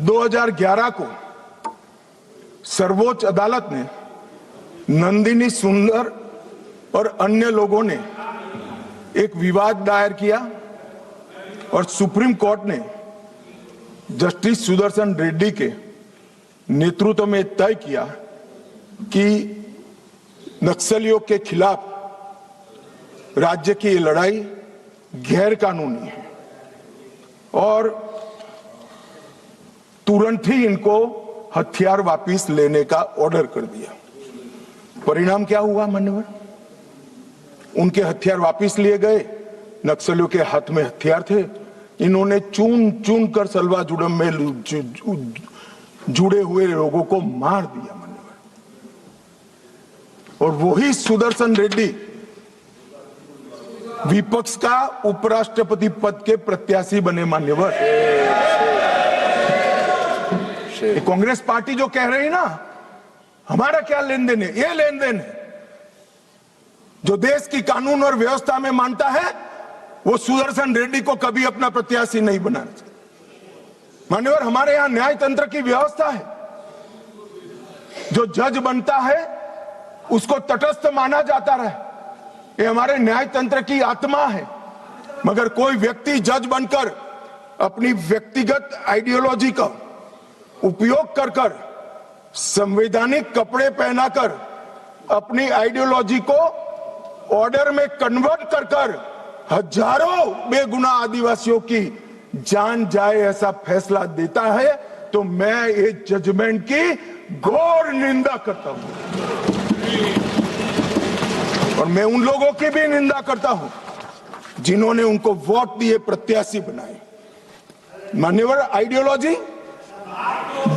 2011 को सर्वोच्च अदालत ने नंदिनी सुंदर और अन्य लोगों ने एक विवाद दायर किया और सुप्रीम कोर्ट ने जस्टिस सुदर्शन रेड्डी के नेतृत्व में तय किया कि नक्सलियों के खिलाफ राज्य की ये लड़ाई गैर कानूनी है और तुरंत ही इनको हथियार वापस लेने का ऑर्डर कर दिया। परिणाम क्या हुआ मान्यवर? उनके हथियार वापस लिए गए। नक्सलियों के हाथ में हथियार थे, इन्होंने चुन चुन कर सलवा जुड़म में जुड़े हुए लोगों को मार दिया मान्यवर। और वही सुदर्शन रेड्डी विपक्ष का उपराष्ट्रपति पद के प्रत्याशी बने मान्यवर। कांग्रेस पार्टी जो कह रही ना हमारा क्या लेन देन है, ये लेन देन है। जो देश की कानून और व्यवस्था में मानता है वो सुदर्शन रेड्डी को कभी अपना प्रत्याशी नहीं बनाना चाहिए मान्यवर। हमारे यहां न्यायतंत्र की व्यवस्था है, जो जज बनता है उसको तटस्थ माना जाता रहे, ये हमारे न्यायतंत्र की आत्मा है। मगर कोई व्यक्ति जज बनकर अपनी व्यक्तिगत आइडियोलॉजी का उपयोग कर कर संवैधानिक कपड़े पहनाकर अपनी आइडियोलॉजी को ऑर्डर में कन्वर्ट कर कर हजारों बेगुनाह आदिवासियों की जान जाए ऐसा फैसला देता है तो मैं इस जजमेंट की घोर निंदा करता हूं और मैं उन लोगों की भी निंदा करता हूं जिन्होंने उनको वोट दिए, प्रत्याशी बनाए। मान्यवर, आइडियोलॉजी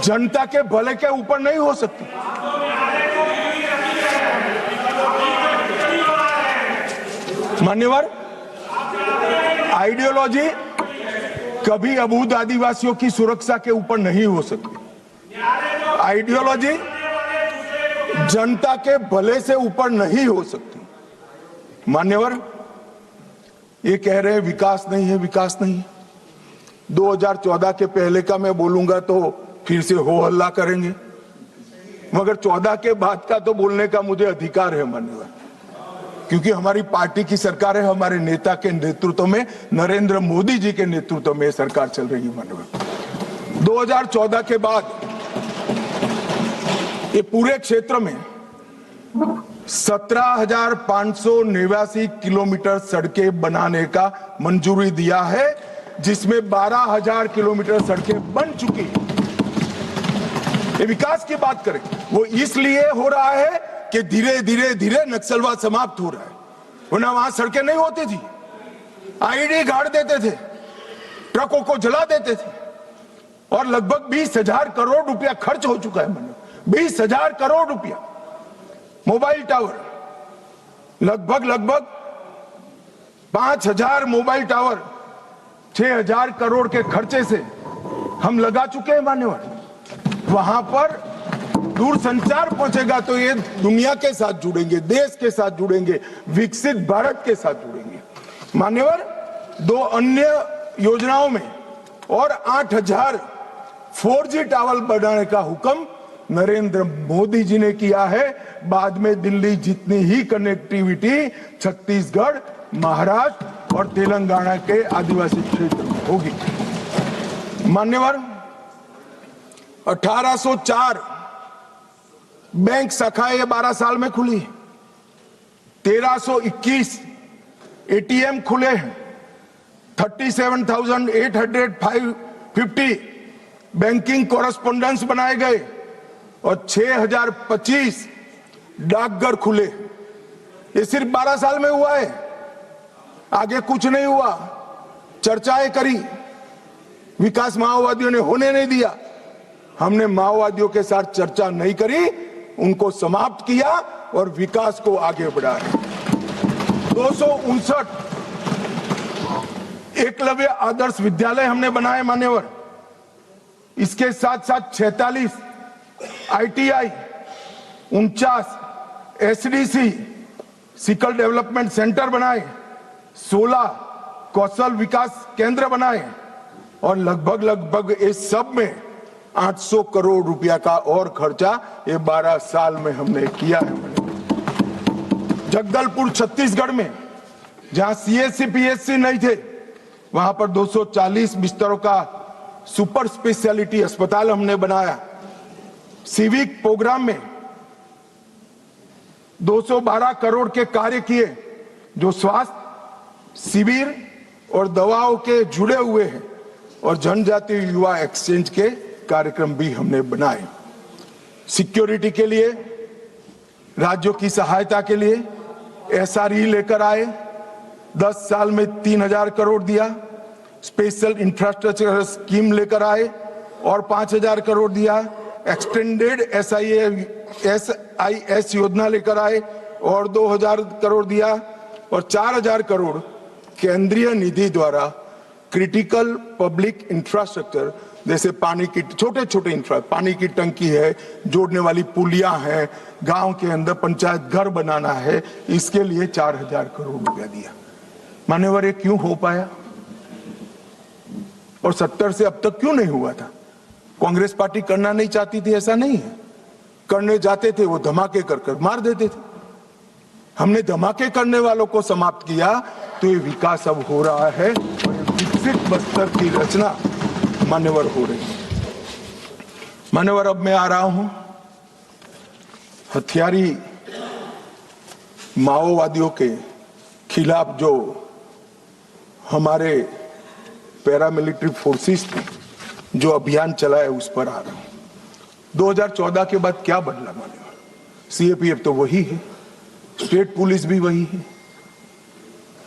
जनता के भले के ऊपर नहीं हो सकती। मान्यवर, आइडियोलॉजी कभी अबूझ आदिवासियों की सुरक्षा के ऊपर नहीं हो सकती। आइडियोलॉजी जनता के भले से ऊपर नहीं हो सकती। मान्यवर, ये कह रहे हैं विकास नहीं है, विकास नहीं है। 2014 के पहले का मैं बोलूंगा तो फिर से हो हल्ला करेंगे, मगर 14 के बाद का तो बोलने का मुझे अधिकार है मान्यवर, क्योंकि हमारी पार्टी की सरकार है, हमारे नेता के नेतृत्व में, नरेंद्र मोदी जी के नेतृत्व में सरकार चल रही है मान्यवर। 2014 के बाद ये पूरे क्षेत्र में 17,589 किलोमीटर सड़कें बनाने का मंजूरी दिया है, जिसमें 12,000 किलोमीटर सड़कें बन चुकी हैं। ये विकास की बात करें, वो इसलिए हो रहा है कि धीरे धीरे धीरे नक्सलवाद समाप्त हो रहा है, वरना वहां सड़कें नहीं होती थी। आईडी गाड़ देते थे, ट्रकों को जला देते थे और लगभग 20,000 करोड़ रुपया खर्च हो चुका है। 20,000 करोड़ रुपया। मोबाइल टावर लगभग 5,000 मोबाइल टावर 6,000 करोड़ के खर्चे से हम लगा चुके हैं मान्यवर। वहां पर दूरसंचार पहुंचेगा तो ये दुनिया के साथ जुड़ेंगे, देश के साथ जुड़ेंगे, विकसित भारत के साथ जुड़ेंगे मान्यवर। 2 अन्य योजनाओं में और 8,000 4G टावर बनाने का हुक्म नरेंद्र मोदी जी ने किया है। बाद में दिल्ली जितनी ही कनेक्टिविटी छत्तीसगढ़, महाराष्ट्र और तेलंगाना के आदिवासी क्षेत्र में होगी मान्यवर। 1804 बैंक शाखाएं 12 साल में खुली, 1321 ATM खुले हैं, 37,850 बैंकिंग कॉरेस्पोंडेंस बनाए गए और 6,025 डाकघर खुले। ये सिर्फ 12 साल में हुआ है, आगे कुछ नहीं हुआ। चर्चाएं करी, विकास माओवादियों ने होने नहीं दिया। हमने माओवादियों के साथ चर्चा नहीं करी, उनको समाप्त किया और विकास को आगे बढ़ाया। 259 एकलव्य आदर्श विद्यालय हमने बनाए मान्यवर। इसके साथ साथ 46 ITI, 49 SDC skill development centre बनाए, 16 कौशल विकास केंद्र बनाए और लगभग इस सब में 800 करोड़ रुपया का और खर्चा ये 12 साल में हमने किया है। जगदलपुर छत्तीसगढ़ में जहां सीएससी पीएससी नहीं थे, वहां पर 240 बिस्तरों का सुपर स्पेशलिटी अस्पताल हमने बनाया। सिविक प्रोग्राम में 212 करोड़ के कार्य किए जो स्वास्थ्य शिविर और दवाओं के जुड़े हुए हैं, और जनजातीय युवा एक्सचेंज के कार्यक्रम भी हमने बनाए। सिक्योरिटी के लिए, राज्यों की सहायता के लिए एसआरई लेकर आए, 10 साल में 3000 करोड़ दिया। स्पेशल इंफ्रास्ट्रक्चर स्कीम लेकर आए और 5000 करोड़ दिया। एक्सटेंडेड SIS योजना लेकर आए और 2000 करोड़ दिया, और 4000 करोड़ केंद्रीय निधि द्वारा क्रिटिकल पब्लिक इंफ्रास्ट्रक्चर, जैसे पानी की छोटे छोटे पानी की टंकी है, जोड़ने वाली पुलियां हैं, गांव के अंदर पंचायत घर बनाना है, इसके लिए 4000 करोड़ रुपया दिया। मान्यवर, ये क्यों हो पाया और 70 से अब तक क्यों नहीं हुआ था? कांग्रेस पार्टी करना नहीं चाहती थी, ऐसा नहीं है। करने जाते थे वो धमाके कर मार देते थे। हमने धमाके करने वालों को समाप्त किया, तो ये विकास अब हो रहा है और विकसित बस्तर की रचना मान्यवर हो रही है। मान्यवर, अब मैं आ रहा हूं हथियारी माओवादियों के खिलाफ जो हमारे पैरामिलिट्री फोर्सेस ने जो अभियान चलाया उस पर आ रहा हूं। 2014 के बाद क्या बदला मान्यवर? सीएपीएफ तो वही है, स्टेट पुलिस भी वही है।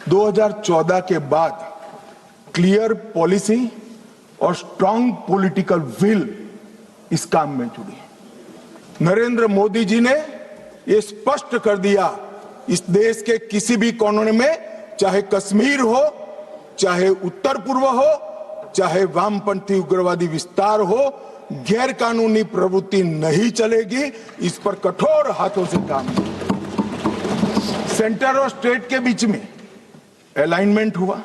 2014 के बाद क्लियर पॉलिसी और स्ट्रांग पॉलिटिकल विल इस काम में जुड़ी। नरेंद्र मोदी जी ने यह स्पष्ट कर दिया, इस देश के किसी भी कोने में, चाहे कश्मीर हो, चाहे उत्तर पूर्व हो, चाहे वामपंथी उग्रवादी विस्तार हो, गैर कानूनी प्रवृत्ति नहीं चलेगी। इस पर कठोर हाथों से काम किया। सेंटर और स्टेट के बीच में अलाइनमेंट हुआ।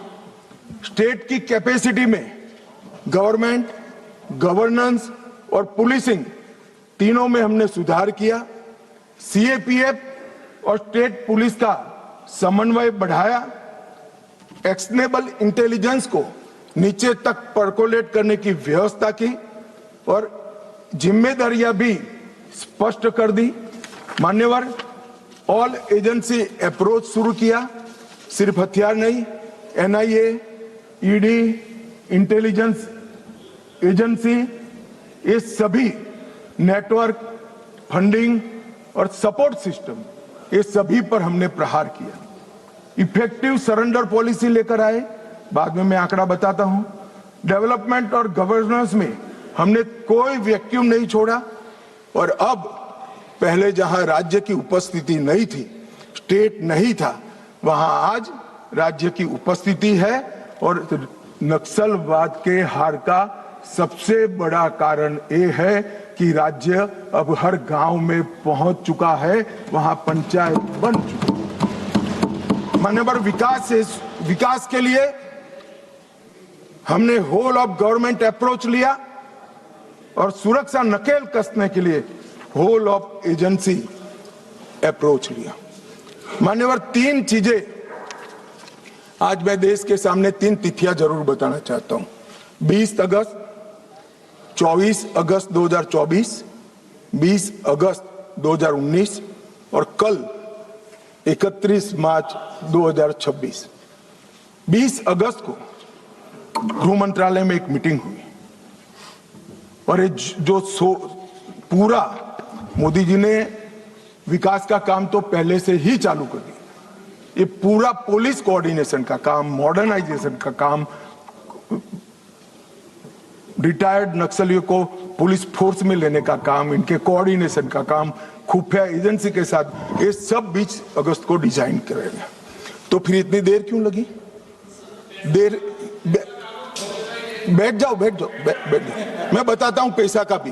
स्टेट की कैपेसिटी में गवर्नमेंट, गवर्नेंस और पुलिसिंग तीनों में हमने सुधार किया। सीएपीएफ और स्टेट पुलिस का समन्वय बढ़ाया। एक्शनेबल इंटेलिजेंस को नीचे तक परकोलेट करने की व्यवस्था की और जिम्मेदारियां भी स्पष्ट कर दी। मान्यवर, ऑल एजेंसी अप्रोच शुरू किया। सिर्फ हथियार नहीं, एनआईए, ईडी, इंटेलिजेंस एजेंसी, ये सभी नेटवर्क, फंडिंग और सपोर्ट सिस्टम, ये सभी पर हमने प्रहार किया। इफेक्टिव सरेंडर पॉलिसी लेकर आए, बाद में मैं आंकड़ा बताता हूं। डेवलपमेंट और गवर्नेंस में हमने कोई वैक्यूम नहीं छोड़ा, और अब पहले जहां राज्य की उपस्थिति नहीं थी, स्टेट नहीं था, वहां आज राज्य की उपस्थिति है। और नक्सलवाद के हार का सबसे बड़ा कारण ये है कि राज्य अब हर गांव में पहुंच चुका है, वहां पंचायत बन चुकी है। मान्यवर, विकास के लिए हमने होल ऑफ गवर्नमेंट अप्रोच लिया और सुरक्षा नकेल कसने के लिए होल ऑफ एजेंसी अप्रोच लिया। मान्यवर, 3 चीजें आज मैं देश के सामने 3 तिथियां जरूर बताना चाहता हूं। 20 अगस्त, 24 अगस्त 2024, 20 अगस्त 2019 और कल 31 मार्च 2026। 20 अगस्त को गृह मंत्रालय में एक मीटिंग हुई और ये जो पूरा मोदी जी ने विकास का काम तो पहले से ही चालू कर दिया। ये पूरा पुलिस कोऑर्डिनेशन का काम, मॉडर्नाइजेशन का काम, रिटायर्ड नक्सलियों को पुलिस फोर्स में लेने का काम, इनके कोऑर्डिनेशन का काम, खुफिया एजेंसी के साथ, ये सब 20 अगस्त को डिजाइन करेगा। तो फिर इतनी देर क्यों लगी? बैठ जाओ, मैं बताता हूं पैसा का भी।